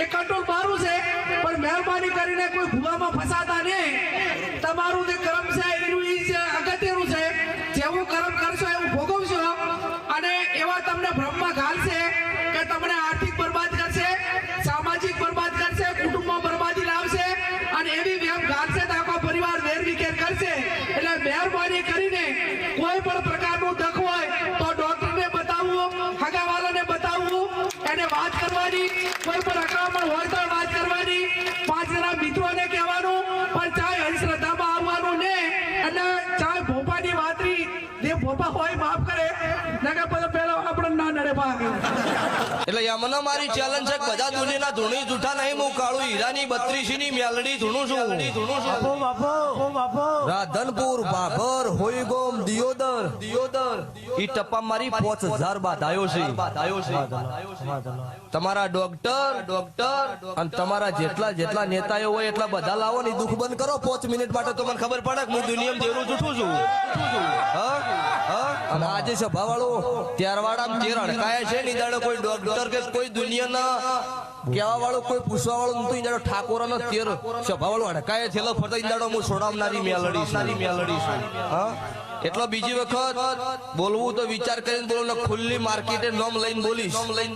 એ control મારું છે, પણ મહેરબાની કરીને કોઈ ભૂવામાં ફસાતા નહીં. તમારું જે કર્મ છે એનું ઈ જ અગત્યનું છે. જેવું કર્મ કરશો એવું ભોગવશો. અને એવા તમને ભ્રમમાં ઘાલશે કે તમને આર્થિક બરબાદ કરશે, સામાજિક બરબાદ કરશે, કુટુંબમાં બરબાદી લાવશે, અને એવી વેમ ઘાલશે તો આખો પરિવાર વેરવિખેર કરશે. એટલે મહેરબાની કરીને કોઈ પણ પ્રકારનું દખ હોય તો ડોક્ટરને બતાવવું, હગાવાલાને બતાવવું, એને વાત કરવાની. કોઈ પણ અકળામણ હોય તો વાત કરવાની. 5 જણા મિત્રોને કહેવાનું, પણ ચાહે અંધશ્રદ્ધામાં આવવાનું ને. અને ચાહે ભોપાની વાતરી જે ભોપા હોય માફ કરે, નકર પછી પેલો આપણને ના નડે ભાગે. એટલે યમના મારી ચેલેન્જ છે, બધા દુનિયાના ધૂણી જૂઠા નહીં. હું કાળું હીરાની 32 ની મેલડી ધૂણું છું. રાધનપુર, ભાભર, હોઈગોમ, દિયોદર ઈ ટપ્પા મારી 5000 બાધાયો છે. તમારા ડોક્ટર અને તમારા જેટલા નેતાઓ હોય એટલા બધા લાવો ને દુઃખ બંધ કરો 5 મિનિટ માટે. તો મને ખબર પડે કે હું દુનિયામાં દેરું જૂઠું છું. અને આજે સભા વાળો ત્યારવાડા તેર અડકાયા છે. ની દાડો કોઈ ડોક્ટર કે કોઈ દુનિયાના કેવા વાળો કોઈ પૂછવા વાળો નતું. ઈ દાડો ઠાકોરના તેર સભા વાળો અડકાયા થયેલો ફરતા. ઈ દાડો હું છોડાવનારી મેલડી છું. એટલો બીજી વખત બોલવું તો વિચાર કરીને બોલો. ખુલ્લી માર્કેટે નોમ લઈને બોલીશ.